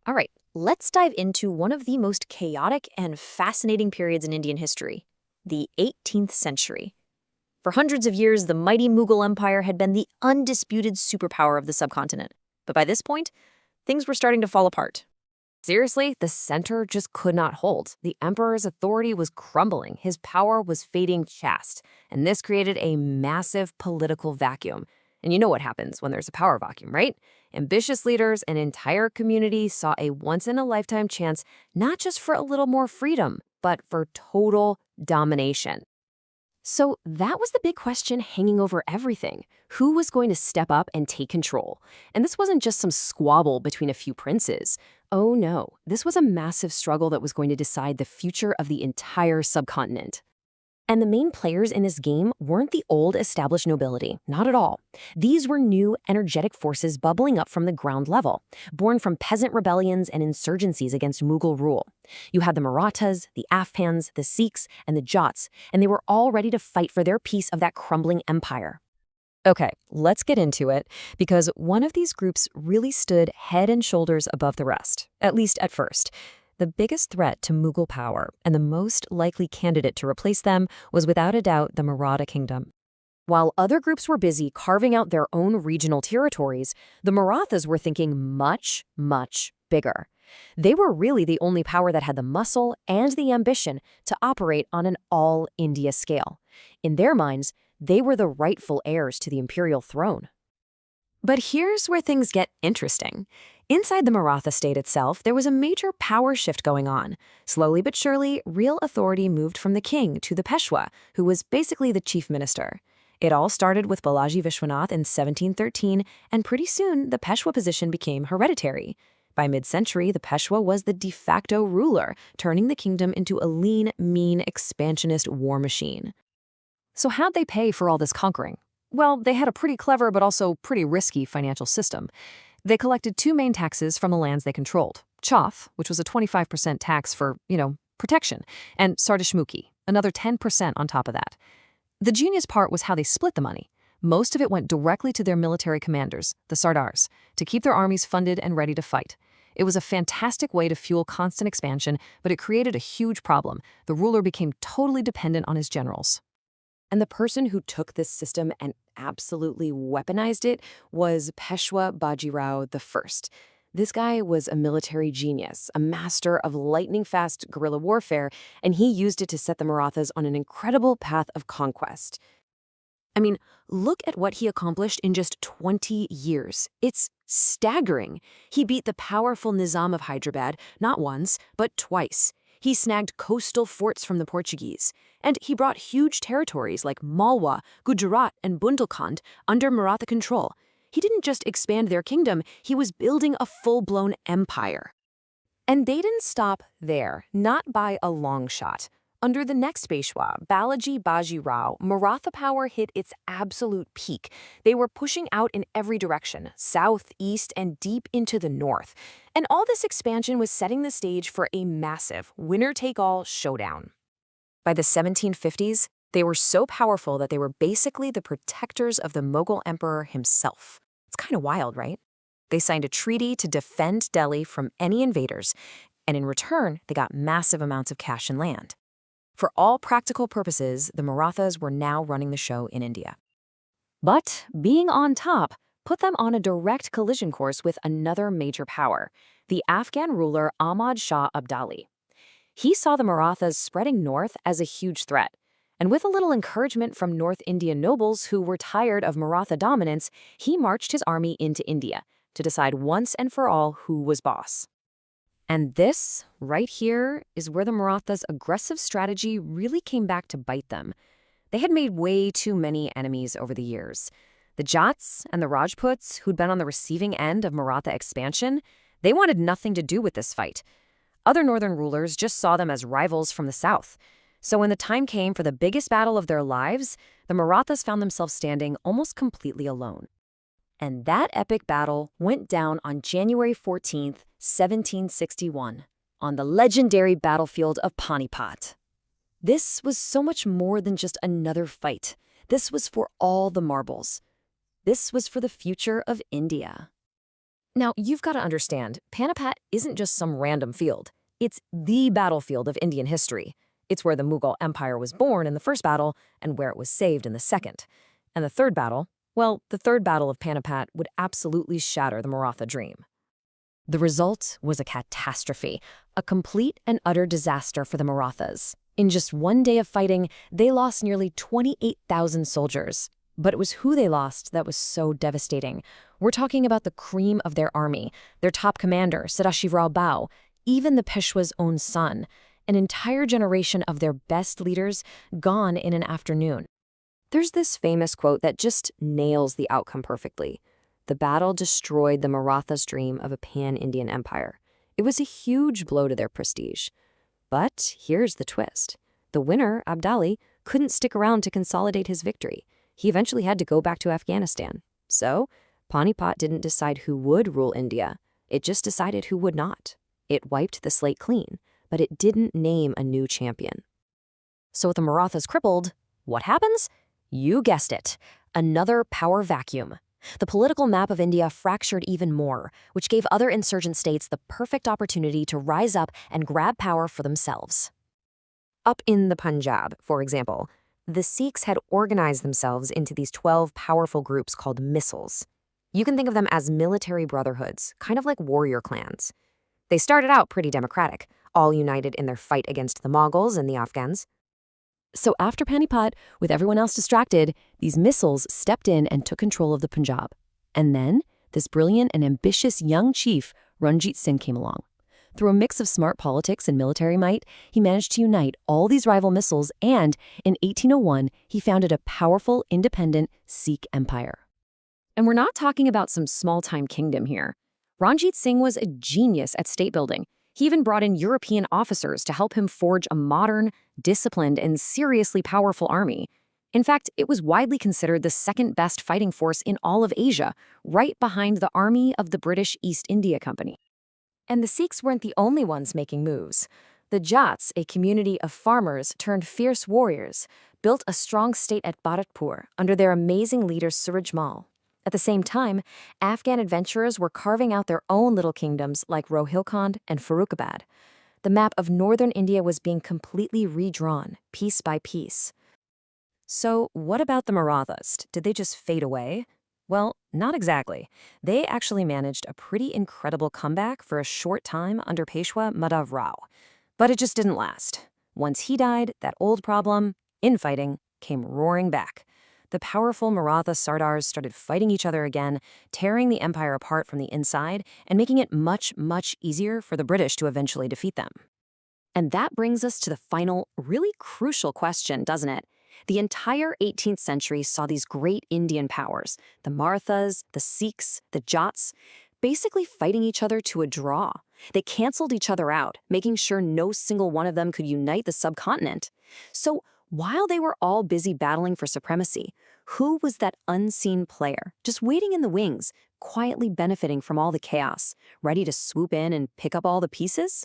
All right, let's dive into one of the most chaotic and fascinating periods in Indian history, the 18th century. For hundreds of years, the mighty Mughal Empire had been the undisputed superpower of the subcontinent. But by this point, things were starting to fall apart. Seriously, the center just could not hold. The emperor's authority was crumbling, his power was fading fast, and this created a massive political vacuum. And you know what happens when there's a power vacuum, right? Ambitious leaders and entire communities saw a once-in-a-lifetime chance not just for a little more freedom, but for total domination. So that was the big question hanging over everything. Who was going to step up and take control? And this wasn't just some squabble between a few princes. Oh no, this was a massive struggle that was going to decide the future of the entire subcontinent. And the main players in this game weren't the old established nobility, not at all. These were new, energetic forces bubbling up from the ground level, born from peasant rebellions and insurgencies against Mughal rule. You had the Marathas, the Afghans, the Sikhs, and the Jats, and they were all ready to fight for their piece of that crumbling empire. Okay, let's get into it, because one of these groups really stood head and shoulders above the rest, at least at first. The biggest threat to Mughal power, and the most likely candidate to replace them, was without a doubt the Maratha kingdom. While other groups were busy carving out their own regional territories, the Marathas were thinking much, much bigger. They were really the only power that had the muscle and the ambition to operate on an all-India scale. In their minds, they were the rightful heirs to the imperial throne. But here's where things get interesting. Inside the Maratha state itself, there was a major power shift going on. Slowly but surely, real authority moved from the king to the Peshwa, who was basically the chief minister. It all started with Balaji Vishwanath in 1713, and pretty soon the Peshwa position became hereditary. By mid-century, the Peshwa was the de facto ruler, turning the kingdom into a lean, mean, expansionist war machine. So how'd they pay for all this conquering? Well, they had a pretty clever but also pretty risky financial system. They collected two main taxes from the lands they controlled: Chauth, which was a 25% tax for, protection, and Sardashmukhi, another 10% on top of that. The genius part was how they split the money. Most of it went directly to their military commanders, the Sardars, to keep their armies funded and ready to fight. It was a fantastic way to fuel constant expansion, but it created a huge problem. The ruler became totally dependent on his generals. And the person who took this system and absolutely weaponized it was Peshwa Bajirao I. This guy was a military genius, a master of lightning-fast guerrilla warfare, and he used it to set the Marathas on an incredible path of conquest. I mean, look at what he accomplished in just 20 years. It's staggering. He beat the powerful Nizam of Hyderabad not once, but twice. He snagged coastal forts from the Portuguese, and he brought huge territories like Malwa, Gujarat, and Bundelkhand under Maratha control. He didn't just expand their kingdom, he was building a full-blown empire. And they didn't stop there, not by a long shot. Under the next Peshwa, Balaji Bajirao, Maratha power hit its absolute peak. They were pushing out in every direction, south, east, and deep into the north. And all this expansion was setting the stage for a massive winner-take-all showdown. By the 1750s, they were so powerful that they were basically the protectors of the Mughal emperor himself. It's kind of wild, right? They signed a treaty to defend Delhi from any invaders, and in return, they got massive amounts of cash and land. For all practical purposes, the Marathas were now running the show in India. But being on top put them on a direct collision course with another major power, the Afghan ruler Ahmad Shah Abdali. He saw the Marathas spreading north as a huge threat, and with a little encouragement from North Indian nobles who were tired of Maratha dominance, he marched his army into India to decide once and for all who was boss. And this, right here, is where the Marathas' aggressive strategy really came back to bite them. They had made way too many enemies over the years. The Jats and the Rajputs, who'd been on the receiving end of Maratha expansion, they wanted nothing to do with this fight. Other northern rulers just saw them as rivals from the south. So when the time came for the biggest battle of their lives, the Marathas found themselves standing almost completely alone. And that epic battle went down on January 14th, 1761, on the legendary battlefield of Panipat. This was so much more than just another fight. This was for all the marbles. This was for the future of India. Now, you've got to understand, Panipat isn't just some random field. It's the battlefield of Indian history. It's where the Mughal Empire was born in the first battle and where it was saved in the second. And the third battle, well, the third battle of Panipat would absolutely shatter the Maratha dream. The result was a catastrophe, a complete and utter disaster for the Marathas. In just one day of fighting, they lost nearly 28,000 soldiers. But it was who they lost that was so devastating. We're talking about the cream of their army, their top commander, Sadashivrao Bao, even the Peshwa's own son, an entire generation of their best leaders gone in an afternoon. There's this famous quote that just nails the outcome perfectly. The battle destroyed the Marathas' dream of a pan-Indian empire. It was a huge blow to their prestige. But here's the twist. The winner, Abdali, couldn't stick around to consolidate his victory. He eventually had to go back to Afghanistan. So, Panipat didn't decide who would rule India. It just decided who would not. It wiped the slate clean, but it didn't name a new champion. So with the Marathas crippled, what happens? You guessed it, another power vacuum. The political map of India fractured even more, which gave other insurgent states the perfect opportunity to rise up and grab power for themselves. Up in the Punjab, for example, the Sikhs had organized themselves into these 12 powerful groups called missals. You can think of them as military brotherhoods, kind of like warrior clans. They started out pretty democratic, all united in their fight against the Mughals and the Afghans. So after Panipat, with everyone else distracted, these missals stepped in and took control of the Punjab. And then, this brilliant and ambitious young chief, Ranjit Singh, came along. Through a mix of smart politics and military might, he managed to unite all these rival missals, and in 1801, he founded a powerful, independent Sikh empire. And we're not talking about some small-time kingdom here. Ranjit Singh was a genius at state building. He even brought in European officers to help him forge a modern, disciplined, and seriously powerful army. In fact, it was widely considered the second-best fighting force in all of Asia, right behind the army of the British East India Company. And the Sikhs weren't the only ones making moves. The Jats, a community of farmers turned fierce warriors, built a strong state at Bharatpur under their amazing leader Suraj Mal. At the same time, Afghan adventurers were carving out their own little kingdoms like Rohilkhand and Farrukhabad. The map of northern India was being completely redrawn, piece by piece. So what about the Marathas? Did they just fade away? Well, not exactly. They actually managed a pretty incredible comeback for a short time under Peshwa Madhav Rao. But it just didn't last. Once he died, that old problem, infighting, came roaring back. The powerful Maratha Sardars started fighting each other again, tearing the empire apart from the inside and making it much, much easier for the British to eventually defeat them. And that brings us to the final, really crucial question, doesn't it? The entire 18th century saw these great Indian powers, the Marathas, the Sikhs, the Jats, basically fighting each other to a draw. They canceled each other out, making sure no single one of them could unite the subcontinent. So while they were all busy battling for supremacy, who was that unseen player, just waiting in the wings, quietly benefiting from all the chaos, ready to swoop in and pick up all the pieces?